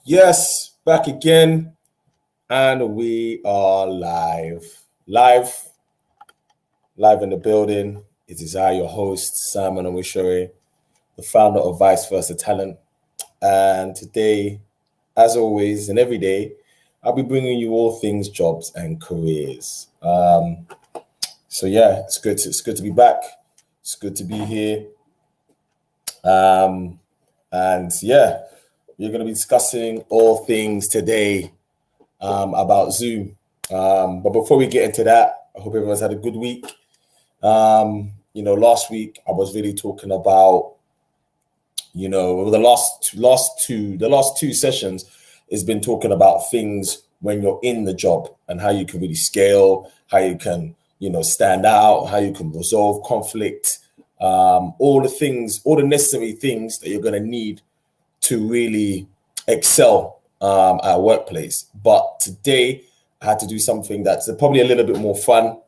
Yes, back again, and we are live, live in the building. It is I, your host, Simon Omishure, the founder of Vice Versa Talent. And today, as always, and every day, I'll be bringing you all things jobs and careers. So yeah, it's good. It's good to be back. It's good to be here. And yeah, we're going to be discussing all things today about Zoom. But before we get into that, I hope everyone's had a good week. Last week I was really talking about, the last two sessions has been talking about things when you're in the job and how you can really scale, how you can, stand out, how you can resolve conflict, all the necessary things that you're going to need to really excel at a workplace. But today I had to do something that's probably a little bit more fun,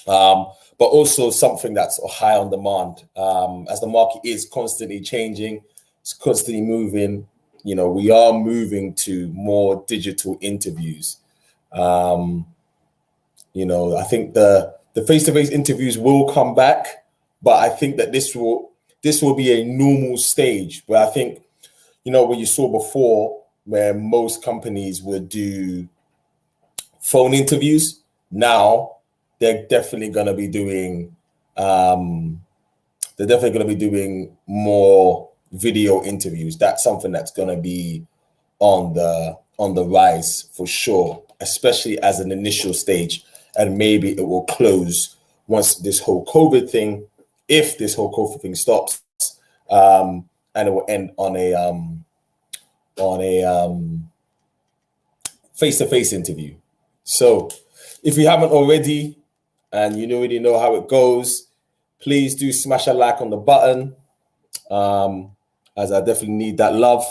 but also something that's high on demand, as the market is constantly changing, it's constantly moving. We are moving to more digital interviews. I think the face-to-face interviews will come back, but I think that this will be a normal stage where I think, what you saw before, where most companies would do phone interviews. Now they're definitely going to be doing more video interviews. That's something that's going to be on the rise for sure, especially as an initial stage, and maybe it will close once this whole COVID thing, if this whole COVID thing stops, and it will end on a face-to-face interview. So if you haven't already and you already know how it goes, please do smash a like on the button, as I definitely need that love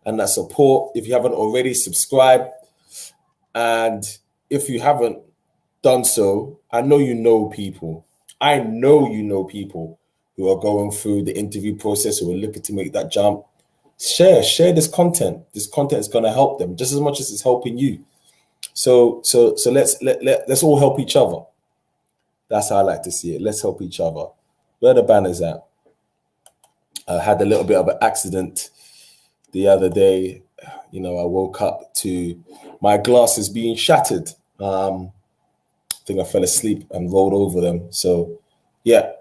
and that support. If you haven't already, subscribe. And if you haven't done so, I know you know people who are going through the interview process, who are looking to make that jump. Share this content. This content is going to help them just as much as it's helping you. So let's all help each other. That's how I like to see it. Let's help each other. Where the banners at? I had a little bit of an accident the other day. I woke up to my glasses being shattered. I think I fell asleep and rolled over them. So yeah,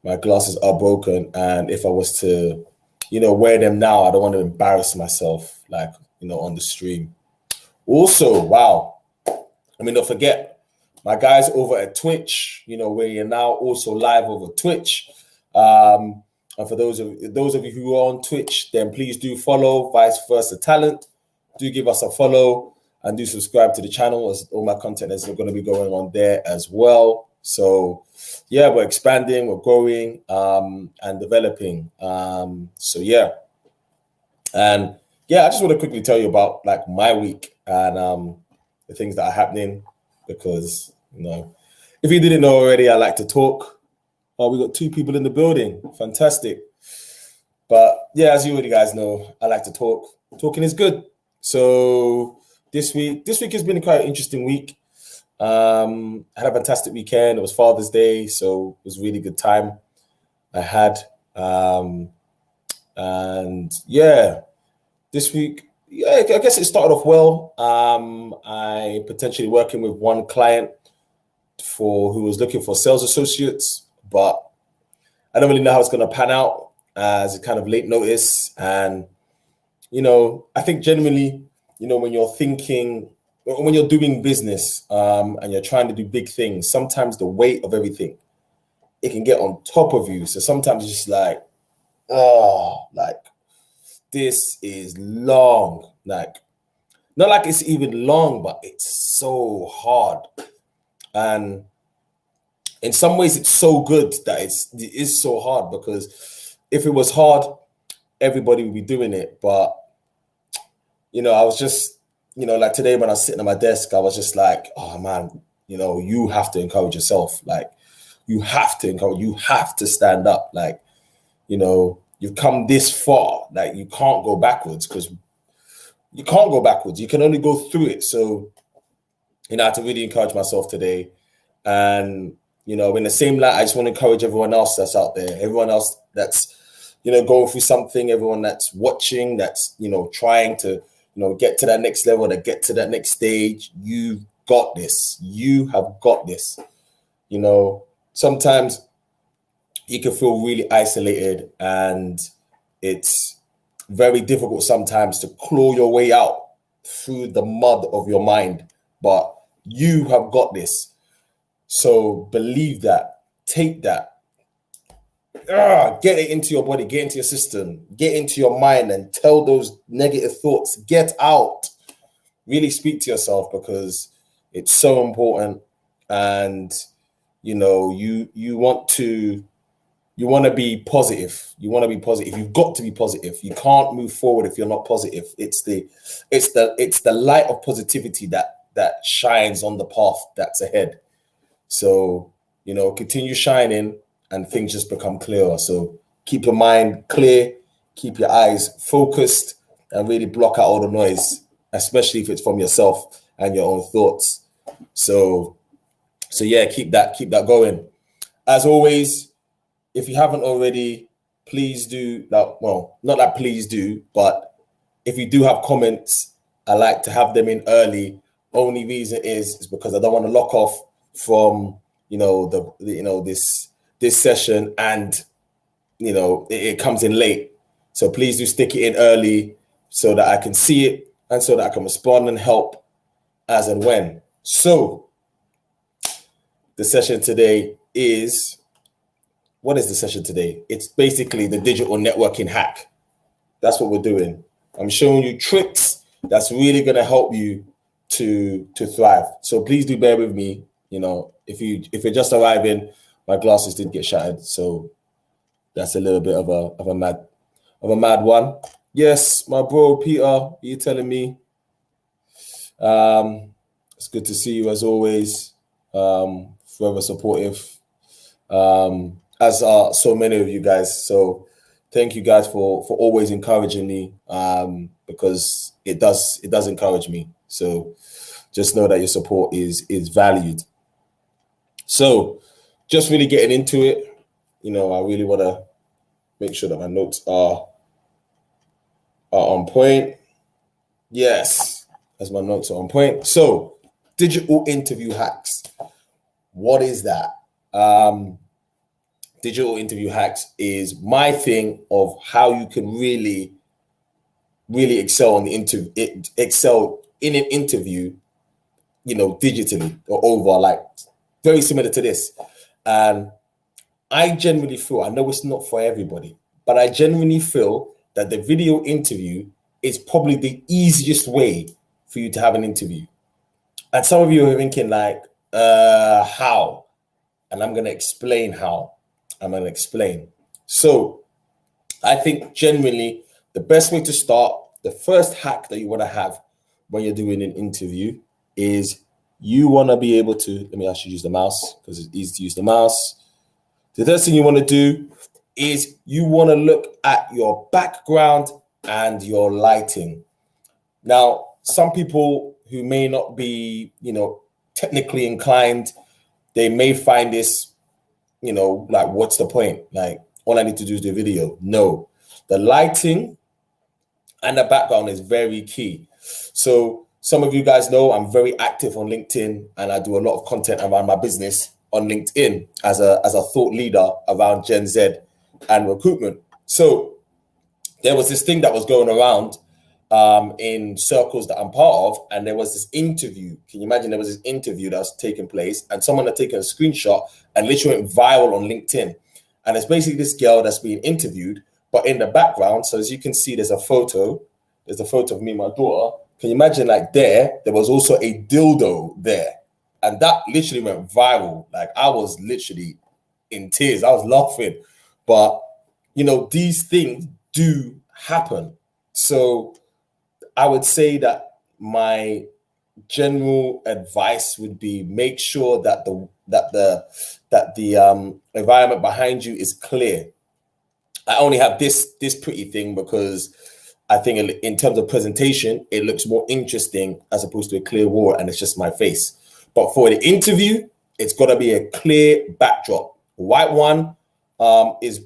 my glasses are broken. And if I was to, wear them now, I don't want to embarrass myself, on the stream. Also, wow. Don't forget, my guys over at Twitch, where you're now also live over Twitch. And for those of you who are on Twitch, then please do follow Vice Versa Talent. Do give us a follow and do subscribe to the channel, as all my content is going to be going on there as well. So yeah, we're expanding, we're growing, and developing. So yeah. And yeah, I just want to quickly tell you about my week and the things that are happening, because if you didn't know already, I like to talk. Oh, we got two people in the building. Fantastic. But yeah, as you already guys know, I like to talk. Talking is good. So this week has been quite an interesting week. I had a fantastic weekend. It was Father's Day, so it was a really good time I had. And yeah, this week, yeah, I guess it started off well. I potentially working with one client who was looking for sales associates, but I don't really know how it's going to pan out, as a kind of late notice. And, I think generally, when you're doing business, and you're trying to do big things, sometimes the weight of everything, it can get on top of you. So sometimes it's just this is long, not like it's even long, but it's so hard. And in some ways it's so good that it is so hard, because if it was hard, everybody would be doing it. But, I was just, today when I was sitting at my desk, I was just like, oh man, you have to encourage yourself. You have to stand up. You've come this far, you can't go backwards, because you can't go backwards. You can only go through it. So, I have to really encourage myself today. And, in the same light, I just want to encourage everyone else that's out there, everyone else that's, going through something, everyone that's watching, that's, trying to, get to that next level, to get to that next stage. You've got this. You have got this. Sometimes you can feel really isolated, and it's very difficult sometimes to claw your way out through the mud of your mind. But you have got this. So believe that, take that, get it into your body, get into your system, get into your mind, and tell those negative thoughts, get out. Really speak to yourself, because it's so important. And you want to be positive. You want to be positive. You've got to be positive. You can't move forward if you're not positive. It's the light of positivity that shines on the path that's ahead. So, continue shining, and things just become clearer. So keep your mind clear, keep your eyes focused, and really block out all the noise, especially if it's from yourself and your own thoughts. So yeah, keep that going. As always, if you haven't already, please do that. Well, not that please do, but if you do have comments, I like to have them in early. Only reason is because I don't want to lock off from this session, and it comes in late. So please do stick it in early so that I can see it, and so that I can respond and help as and when. So the session today is, what is the session today? It's basically the digital networking hack. That's what we're doing. I'm showing you tricks that's really going to help you to thrive. So please do bear with me. If you're just arriving, my glasses did get shattered, so that's a little bit of a mad one. Yes, my bro Peter, you telling me? It's good to see you as always. Forever supportive, as are so many of you guys. So thank you guys for always encouraging me, because it does encourage me. So just know that your support is valued. So just really getting into it, I really want to make sure that my notes are on point. Yes, as my notes are on point. So digital interview hacks. What is that? Digital interview hacks is my thing of how you can really, really excel on the interview, excel in an interview, digitally or over, like very similar to this. And I genuinely feel, I know it's not for everybody, but I genuinely feel that the video interview is probably the easiest way for you to have an interview. And some of you are thinking like, how? And I'm going to explain how. So I think generally the best way to start, the first hack that you want to have when you're doing an interview is you want to be able to, let me actually use the mouse because it's easy to use the mouse. The first thing you want to do is you want to look at your background and your lighting. Now, some people who may not be, technically inclined, they may find this, like, what's the point? Like, all I need to do is do a video. No, the lighting and the background is very key. So some of you guys know I'm very active on LinkedIn, and I do a lot of content around my business on LinkedIn as a thought leader around Gen Z and recruitment. So there was this thing that was going around in circles that I'm part of, and there was this interview. Can you imagine? There was this interview that was taking place, and someone had taken a screenshot and literally went viral on LinkedIn. And it's basically this girl that's being interviewed, but in the background, so as you can see, there's a photo of me and my daughter. Can you imagine, like, there was also a dildo there, and that literally went viral. Like, I was literally in tears. I was laughing. But these things do happen. So I would say that my general advice would be, make sure that the environment behind you is clear. I only have this pretty thing because I think in terms of presentation, it looks more interesting as opposed to a clear wall and it's just my face. But for the interview, it's got to be a clear backdrop. White one is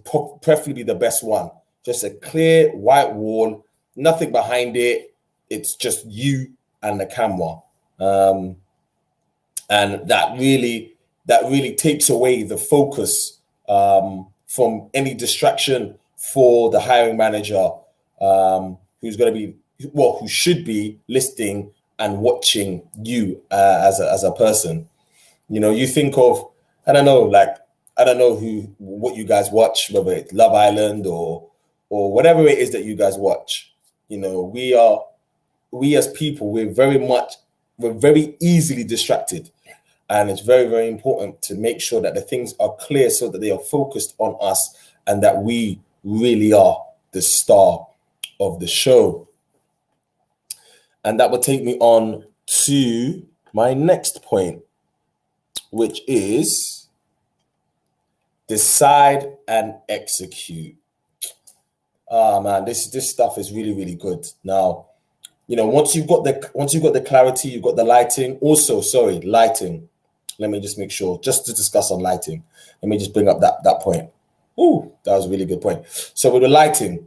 preferably the best one. Just a clear white wall, nothing behind it. It's just you and the camera. And that really takes away the focus from any distraction for the hiring manager, who's going to be, who should be listening and watching you as a person. You know, you think of, I don't know what you guys watch, whether it's Love Island or whatever it is that you guys watch. You know, we as people, we're very easily distracted. And it's very, very important to make sure that the things are clear so that they are focused on us and that we really are the star of the show. And that will take me on to my next point, which is decide and execute. Oh man, this stuff is really, really good. Now, you know, once you've got the clarity, you've got the lighting. Also, sorry, lighting. Let me just make sure, just to discuss on lighting. Let me just bring up that point. Ooh, that was a really good point. So with the lighting,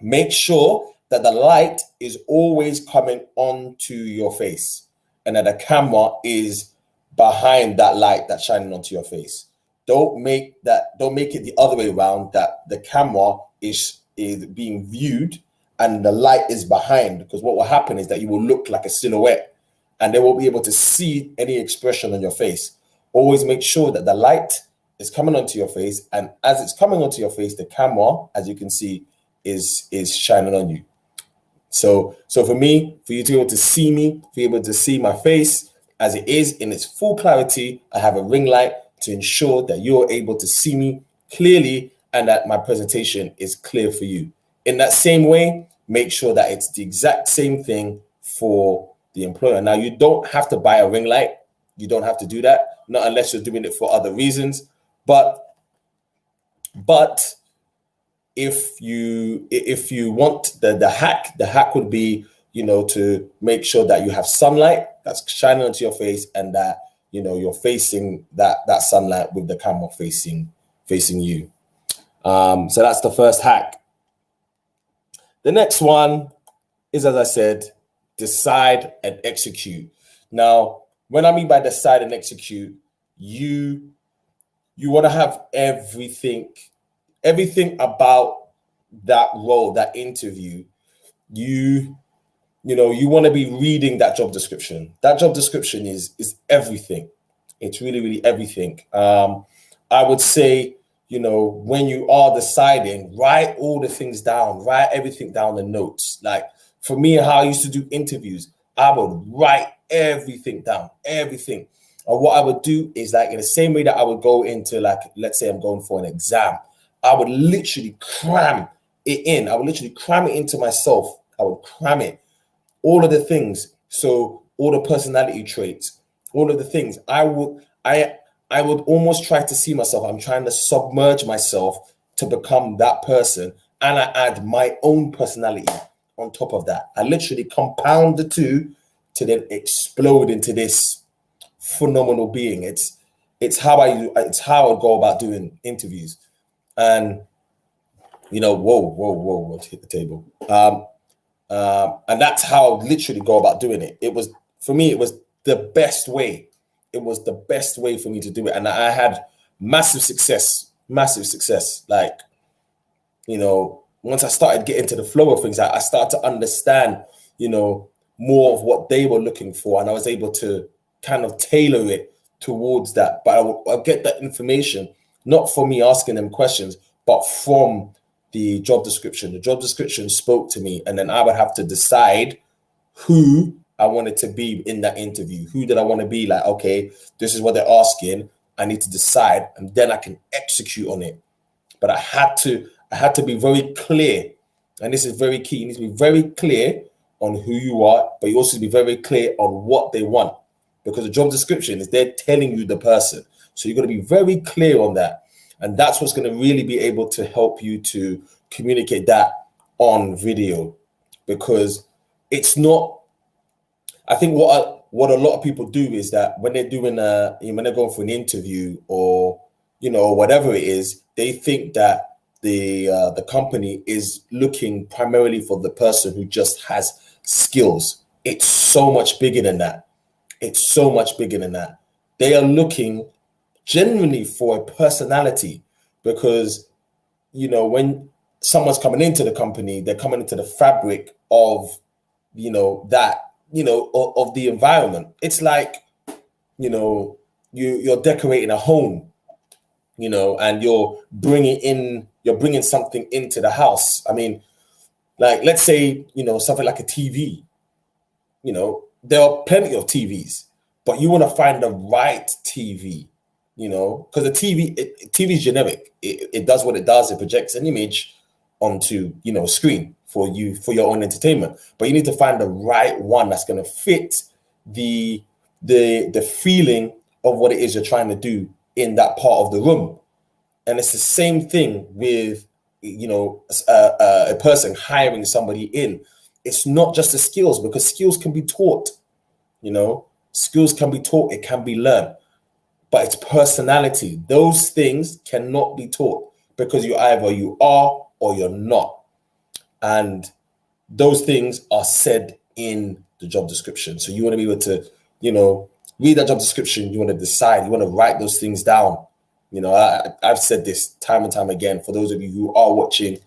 make sure that the light is always coming onto your face and that the camera is behind that light that's shining onto your face. Don't make it the other way around, that the camera is being viewed and the light is behind, because what will happen is that you will look like a silhouette and they won't be able to see any expression on your face. Always make sure that the light is coming onto your face, and as it's coming onto your face, the camera, as you can see, is shining on you. So for me, for you to be able to see me, be able to see my face as it is in its full clarity, I have a ring light to ensure that you're able to see me clearly and that my presentation is clear for you. In that same way, make sure that it's the exact same thing for the employer. Now, you don't have to buy a ring light. You don't have to do that, not unless you're doing it for other reasons. But if you want the hack would be, you know, to make sure that you have sunlight that's shining onto your face and that, you know, you're facing that sunlight with the camera facing you. So that's the first hack. The next one is, as I said, decide and execute. Now, when I mean by decide and execute, you want to have everything about that role, that interview. You want to be reading that job description. That job description is everything. It's really, really everything. I would say, you know, when you are deciding, write all the things down, write everything down in notes. Like for me, how I used to do interviews, I would write everything down, everything. And what I would do is, like, in the same way that I would go into, like, let's say I'm going for an exam, I would literally cram it in. I would literally cram it into myself. I would cram it. All of the things. So all the personality traits, all of the things. I would almost try to see myself. I'm trying to submerge myself to become that person. And I add my own personality on top of that. I literally compound the two to then explode into this phenomenal being. It's how I go about doing interviews. And, you know, whoa, hit the table. And that's how I literally go about doing it. It was, for me, it was the best way. It was the best way for me to do it. And I had massive success. Like, you know, once I started getting to the flow of things, I started to understand, you know, more of what they were looking for. And I was able to kind of tailor it towards that. But I'll get that information, not from me asking them questions, but from the job description. The job description spoke to me, and then I would have to decide who I wanted to be in that interview. Who did I want to be? Like, okay, this is what they're asking. I need to decide, and then I can execute on it. But I had to be very clear, and this is very key. You need to be very clear on who you are, but you also need to be very clear on what they want, because the job description is they're telling you the person. So you've got to be very clear on that. And that's what's going to really be able to help you to communicate that on video. because it's not. I think what a lot of people do is that when they're doing when they're going for an interview or whatever it is, they think that the company is looking primarily for the person who just has skills. It's so much bigger than that. It's so much bigger than that. They are looking genuinely for a personality, because when someone's coming into the company, they're coming into the fabric of that of the environment. It's like you're decorating a home, and you're bringing something into the house. I mean, like, let's say something like a TV. There are plenty of TVs, but you want to find the right TV. Because the TV is generic. It does what it does. It projects an image onto screen for your own entertainment. But you need to find the right one that's going to fit the feeling of what it is you're trying to do in that part of the room. And it's the same thing with a person hiring somebody in. It's not just the skills, because skills can be taught. Skills can be taught. It can be learned. But it's personality. Those things cannot be taught, because you are or you're not. And those things are said in the job description. So you want to be able to, read that job description. You want to decide. You want to write those things down. I've said this time and time again. For those of you who are watching,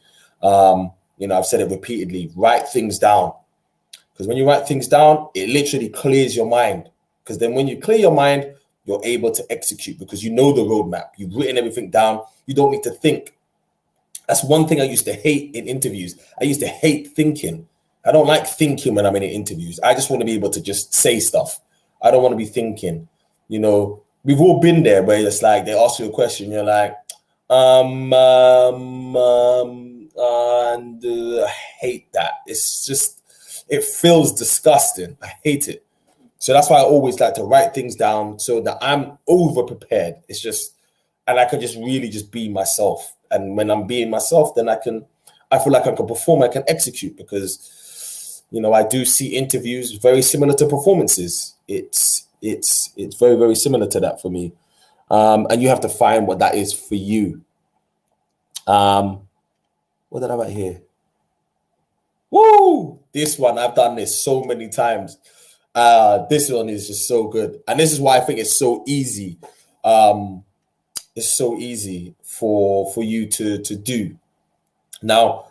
I've said it repeatedly. Write things down. Because when you write things down, it literally clears your mind. Because then when you clear your mind, you're able to execute, because you know the roadmap. You've written everything down. You don't need to think. That's one thing I used to hate in interviews. I used to hate thinking. I don't like thinking when I'm in interviews. I just want to be able to just say stuff. I don't want to be thinking. We've all been there where it's like they ask you a question. You're like, and I hate that. It's just, it feels disgusting. I hate it. So that's why I always like to write things down so that I'm over prepared. It's just, and I can just really just be myself. And when I'm being myself, then I feel like I can perform, I can execute, because, I do see interviews very similar to performances. It's very, very similar to that for me. And you have to find what that is for you. What did I write here? Woo! This one, I've done this so many times. This one is just so good. And this is why I think it's so easy. It's so easy for you to do. Now,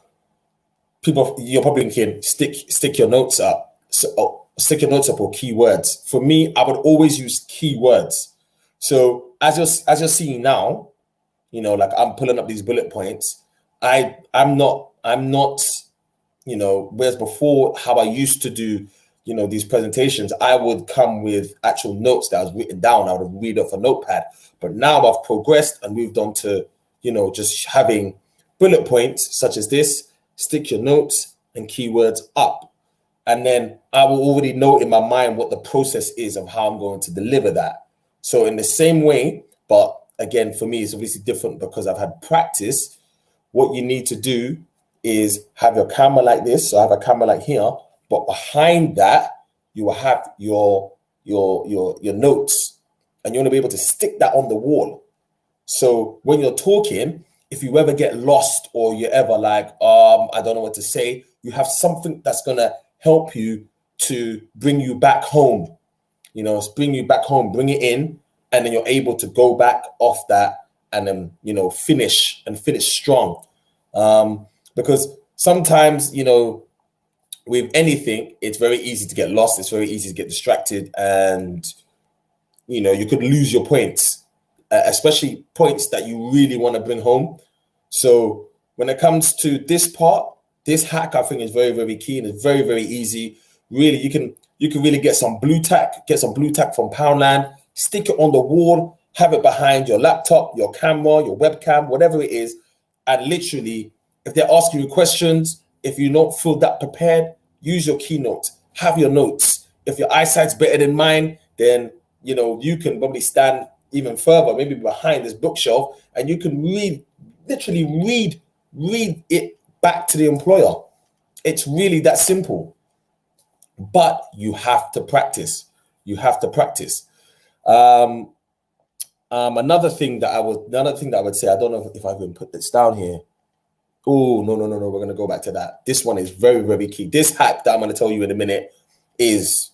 people, you're probably thinking, stick your notes up. So stick your notes up or keywords. For me, I would always use keywords. So as you're seeing now, like I'm pulling up these bullet points. I'm not, whereas before, how I used to do, these presentations, I would come with actual notes that was written down. I would read off a notepad. But now I've progressed and moved on to, just having bullet points such as this, stick your notes and keywords up. And then I will already know in my mind what the process is of how I'm going to deliver that. So in the same way, but again, for me, it's obviously different because I've had practice. What you need to do is have your camera like this. So I have a camera like here, but behind that, you will have your notes, and you want to be able to stick that on the wall. So when you're talking, if you ever get lost or you're ever like, I don't know what to say, you have something that's going to help you to bring you back home, bring it in, and then you're able to go back off that and then, finish strong. Because sometimes, with anything, it's very easy to get lost. It's very easy to get distracted, and, you could lose your points, especially points that you really want to bring home. So when it comes to this part, this hack, I think, is very, very key, and it's very, very easy. Really, you can really get some blue tack from Poundland, stick it on the wall, have it behind your laptop, your camera, your webcam, whatever it is. And literally, if they're asking you questions, if you don't feel that prepared, use your keynote, have your notes. If your eyesight's better than mine, then, you can probably stand even further, maybe behind this bookshelf, and you can read it back to the employer. It's really that simple. But you have to practice. You have to practice. Another thing that I would say, I don't know if I can put this down here. Oh, no. We're going to go back to that. This one is very, very key. This hack that I'm going to tell you in a minute is,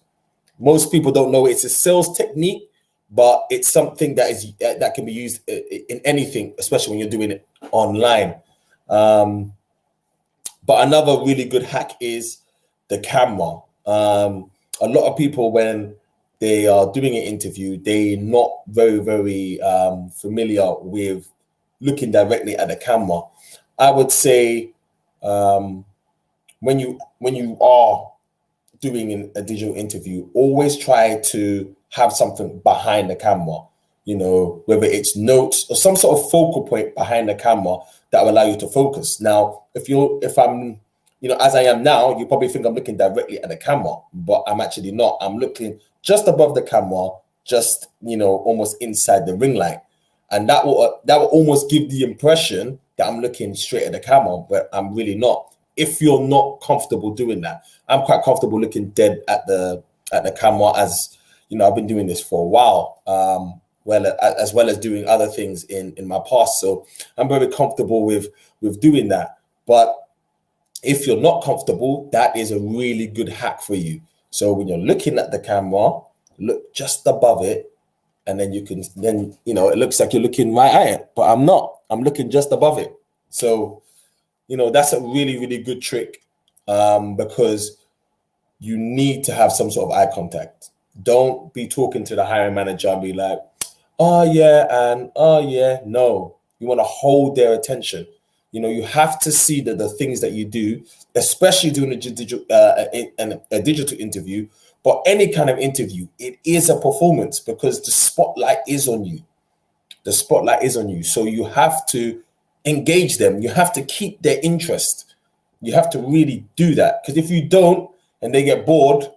most people don't know it's a sales technique, but it's something that can be used in anything, especially when you're doing it online. But another really good hack is the camera. A lot of people, when they are doing an interview, they're not very, very familiar with looking directly at the camera. I would say when you are doing a digital interview, always try to have something behind the camera, whether it's notes or some sort of focal point behind the camera that will allow you to focus. Now, if I'm, as I am now, you probably think I'm looking directly at the camera, but I'm actually not. I'm looking just above the camera, just, almost inside the ring light. And that will almost give the impression that I'm looking straight at the camera, but I'm really not. If you're not comfortable doing that, I'm quite comfortable looking dead at the camera, as I've been doing this for a while, as well as doing other things in my past. So I'm very comfortable with doing that. But if you're not comfortable, that is a really good hack for you. So when you're looking at the camera, look just above it, and then it looks like you're looking right at it, but I'm not. I'm looking just above it. So that's a really, really good trick, because you need to have some sort of eye contact. Don't be talking to the hiring manager and be like, oh yeah, and oh yeah. No, you want to hold their attention. You have to see that the things that you do, especially doing a digital interview, but any kind of interview, it is a performance, because the spotlight is on you. The spotlight is on you. So you have to engage them. You have to keep their interest. You have to really do that, because if you don't and they get bored,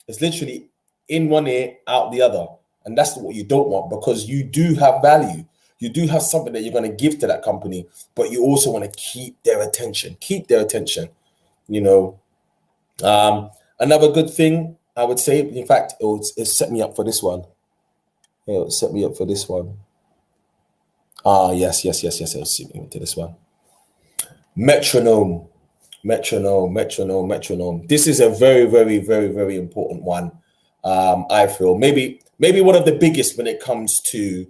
it's literally in one ear, out the other. And that's what you don't want, because you do have value. You do have something that you're going to give to that company, but you also want to keep their attention. Keep their attention. Another good thing I would say, in fact, it set me up for this one. It'll set me up for this one. Yes. It'll set me into this one. Metronome. This is a very, very, very, very important one. I feel maybe one of the biggest when it comes to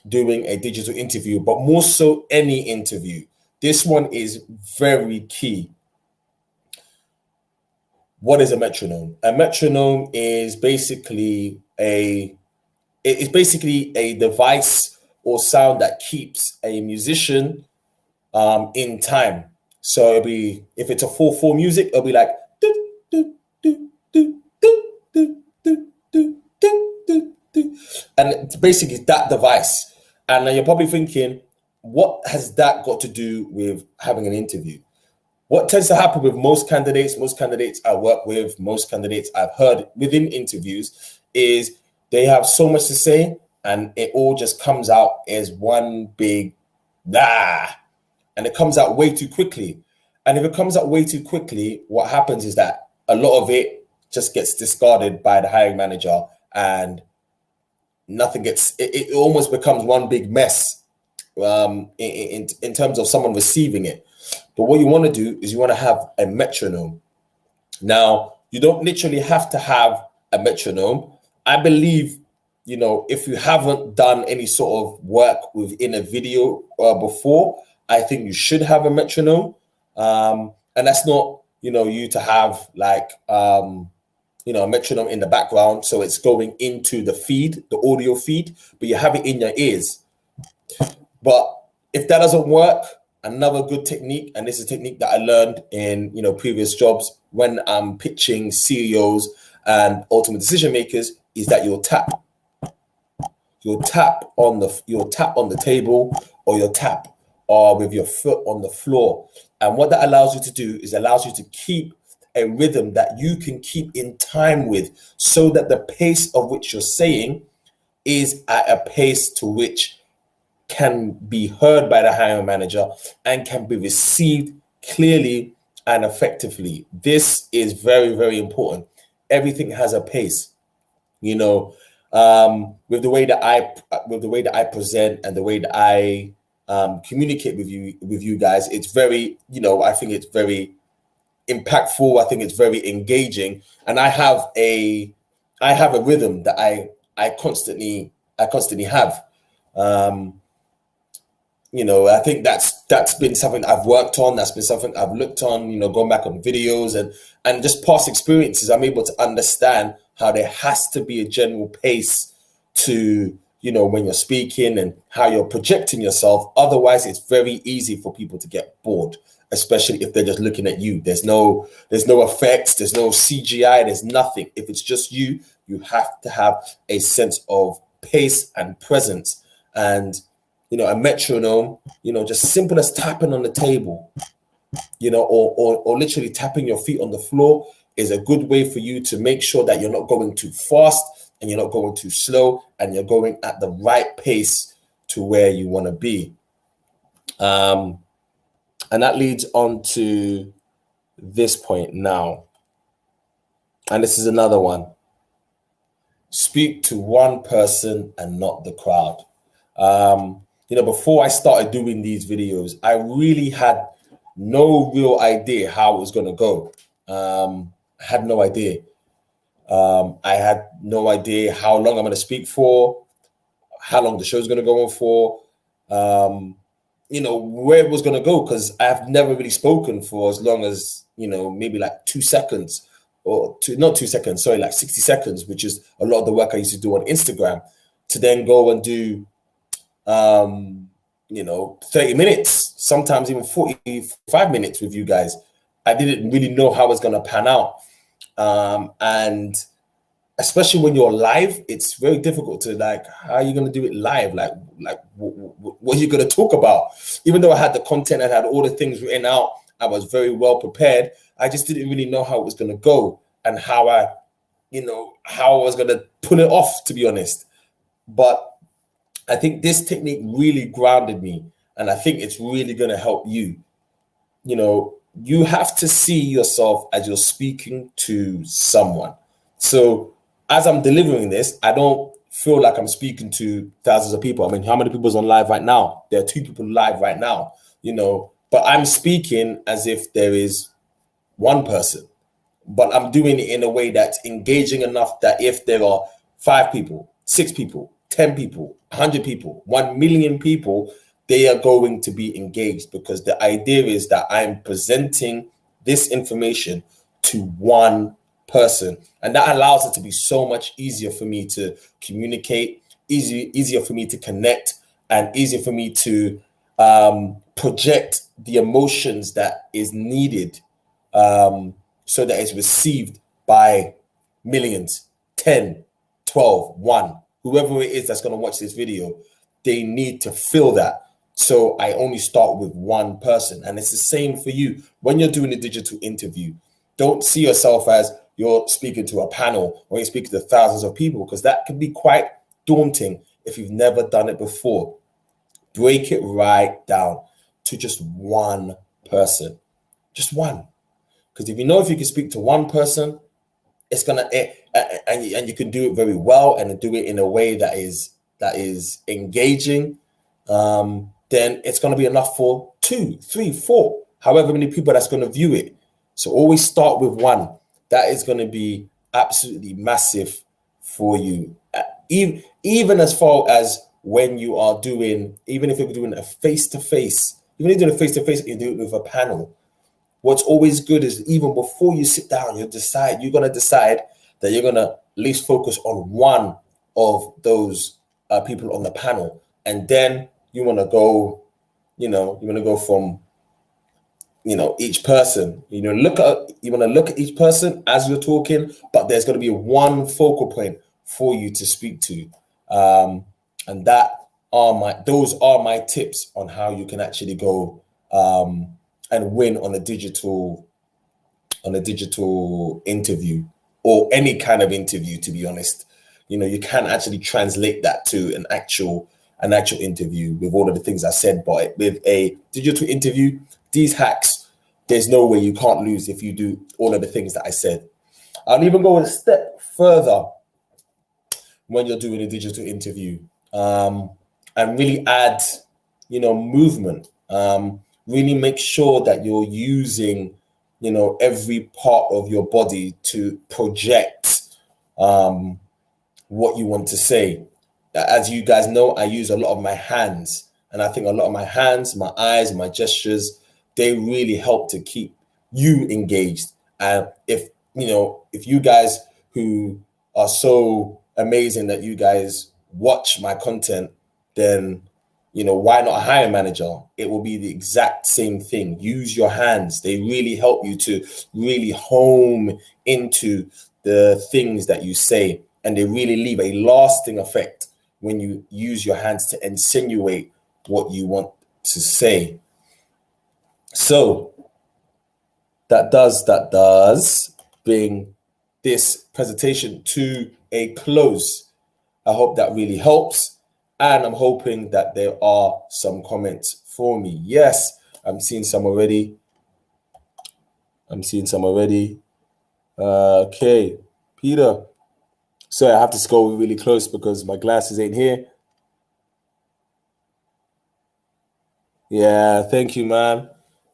doing a digital interview, but more so any interview. This one is very key. What is a metronome? A metronome is basically a device or sound that keeps a musician in time. So it'll be, if it's a 4/4 music, it'll be like do, do, do, do, do, do, do, do, do, do. And it's basically that device. And then you're probably thinking, what has that got to do with having an interview? What tends to happen with most candidates I work with, most candidates I've heard within interviews, is they have so much to say and it all just comes out as one big ah, and it comes out way too quickly. And if it comes out way too quickly, what happens is that a lot of it just gets discarded by the hiring manager and nothing gets, it almost becomes one big mess in terms of someone receiving it. But what you want to do is you want to have a metronome. Now, you don't literally have to have a metronome. I believe, if you haven't done any sort of work within a video before, I think you should have a metronome. And that's not, you to have like, a metronome in the background. So it's going into the feed, the audio feed, but you have it in your ears. But if that doesn't work, another good technique, and this is a technique that I learned in previous jobs when I'm pitching CEOs and ultimate decision makers, is that you'll tap on the table, or you'll tap with your foot on the floor. And what that allows you to do is allows you to keep a rhythm that you can keep in time with, so that the pace of which you're saying is at a pace to which can be heard by the hiring manager and can be received clearly and effectively. This is very, very important. Everything has a pace, you know, with the way that I present and the way that I communicate with you guys. It's very, I think it's very impactful. I think it's very engaging, and I have a rhythm that I constantly have. I think that's been something I've worked on. That's been something I've looked on. Going back on videos and just past experiences, I'm able to understand how there has to be a general pace to when you're speaking and how you're projecting yourself. Otherwise, it's very easy for people to get bored, especially if they're just looking at you. There's no effects, there's no CGI, there's nothing. If it's just you, you have to have a sense of pace and presence. And a metronome, just simple as tapping on the table, or literally tapping your feet on the floor is a good way for you to make sure that you're not going too fast and you're not going too slow, and you're going at the right pace to where you want to be. And that leads on to this point now. And this is another one. Speak to one person and not the crowd. Before I started doing these videos, I really had no real idea how it was going to go. I had no idea. I had no idea how long I'm going to speak for, how long the show's going to go on for, where it was going to go, because I've never really spoken for as long as, maybe like 2 seconds not 2 seconds, sorry, like 60 seconds, which is a lot of the work I used to do on Instagram, to then go and do 30 minutes, sometimes even 45 minutes with you guys. I didn't really know how it was going to pan out. And especially when you're live, it's very difficult to how are you going to do it live? What are you going to talk about? Even though I had the content and had all the things written out, I was very well prepared. I just didn't really know how it was going to go and how I was going to pull it off, to be honest. But I think this technique really grounded me, and I think it's really going to help you. You have to see yourself as you're speaking to someone. So as I'm delivering this, I don't feel like I'm speaking to thousands of people. I mean, how many people's on live right now? There are 2 people live right now, but I'm speaking as if there is one person, but I'm doing it in a way that's engaging enough that if there are 5 people, 6 people, 10 people, 100 people, 1 million people, they are going to be engaged, because the idea is that I'm presenting this information to one person, and that allows it to be so much easier for me to communicate, easier for me to connect, and easier for me to project the emotions that is needed, so that it's received by millions, 10, 12, 1, whoever it is that's going to watch this video. They need to feel that. So I only start with one person. And it's the same for you. When you're doing a digital interview, don't see yourself as you're speaking to a panel or you're speaking to thousands of people, because that can be quite daunting if you've never done it before. Break it right down to just one person. Just one. Because if you can speak to one person, it's gonna and you can do it very well and do it in a way that is engaging, then it's gonna be enough for 2, 3, 4, however many people that's gonna view it. So always start with one. That is gonna be absolutely massive for you. Even as far as when you are doing, even if you're doing a face-to-face, even if you're doing a face-to-face, you do it with a panel. What's always good is even before you sit down, you're going to decide that you're going to at least focus on one of those people on the panel. And then you want to go, from, each person, you want to look at each person as you're talking, but there's going to be one focal point for you to speak to. And those are my tips on how you can actually go, and win on a digital interview, or any kind of interview, to be honest. You can actually translate that to an actual interview with all of the things I said, but with a digital interview, these hacks there's no way you can't lose if you do all of the things that I said. I'll even go a step further when you're doing a digital interview, and really add, movement. Really make sure that you're using, every part of your body to project what you want to say. As you guys know, I use a lot of my hands, and I think a lot of my hands, my eyes, my gestures, they really help to keep you engaged. And if you guys who are so amazing that you guys watch my content, then why not a hiring manager? It will be the exact same thing. Use your hands. They really help you to really hone into the things that you say, and they really leave a lasting effect when you use your hands to insinuate what you want to say. So that does bring this presentation to a close. I hope that really helps, and I'm hoping that there are some comments for me. Yes, I'm seeing some already. Okay, Peter. Sorry, I have to scroll really close because my glasses ain't here. Yeah, thank you, man.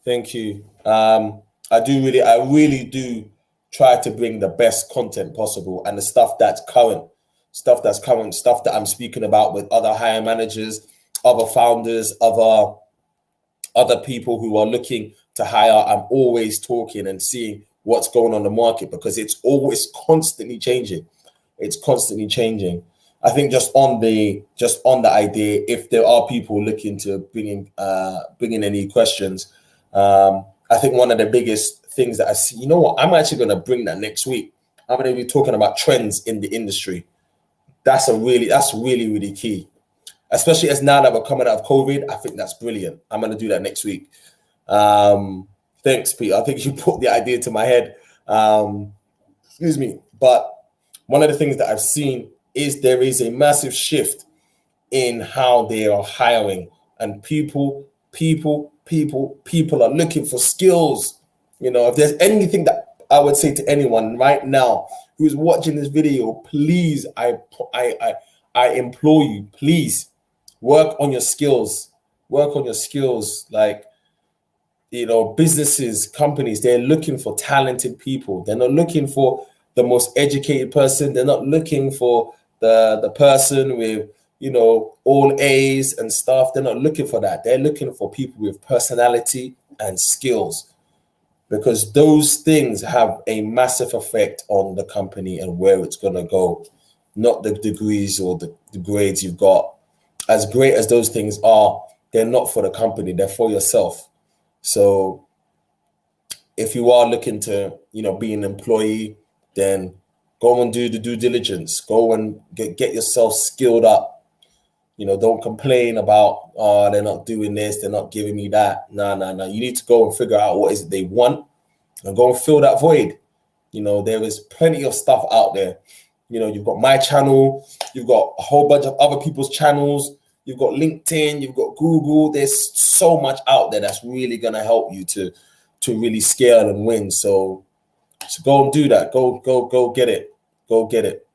Thank you. I really do try to bring the best content possible, and the stuff that's current, stuff that I'm speaking about with other hire managers, other founders, other people who are looking to hire. I'm always talking and seeing what's going on in the market, because it's always constantly changing. It's constantly changing. I think just on the idea, if there are people looking to bring in any questions, I think one of the biggest things that I see, I'm actually going to bring that next week. I'm going to be talking about trends in the industry. That's really, really key, especially as now that we're coming out of COVID. I think that's brilliant. I'm going to do that next week. Thanks, Peter. I think you put the idea to my head. Excuse me. But one of the things that I've seen is there is a massive shift in how they are hiring, and people are looking for skills. If there's anything that I would say to anyone right now who's watching this video, please, I implore you, please work on your skills. Like, businesses, companies, they're looking for talented people. They're not looking for the most educated person. They're not looking for the person with, all A's and stuff. They're not looking for that. They're looking for people with personality and skills, because those things have a massive effect on the company and where it's going to go, not the degrees or the grades you've got. As great as those things are, they're not for the company. They're for yourself. So if you are looking to, be an employee, then go and do the due diligence. Go and get yourself skilled up. Don't complain about, they're not doing this, they're not giving me that. No. You need to go and figure out what is it they want and go and fill that void. There is plenty of stuff out there. You've got my channel, you've got a whole bunch of other people's channels, you've got LinkedIn, you've got Google. There's so much out there that's really going to help you to really scale and win. So go and do that. Go get it. Go get it.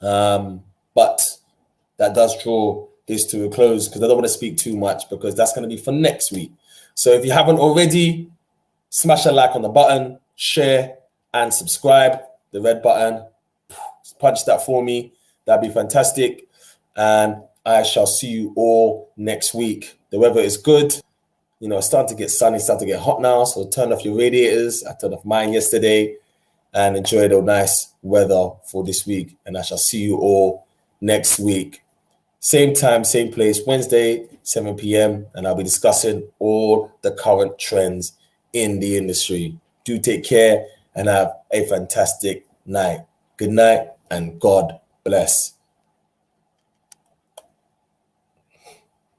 But that does draw this to a close, because I don't want to speak too much, because that's going to be for next week. So if you haven't already, smash a like on the button, share and subscribe, the red button. Punch that for me. That'd be fantastic. And I shall see you all next week. The weather is good. It's starting to get sunny, it's starting to get hot now. So turn off your radiators. I turned off mine yesterday, and enjoy the nice weather for this week. And I shall see you all next week. Same time, same place, Wednesday, 7 p.m. And I'll be discussing all the current trends in the industry. Do take care and have a fantastic night. Good night and God bless.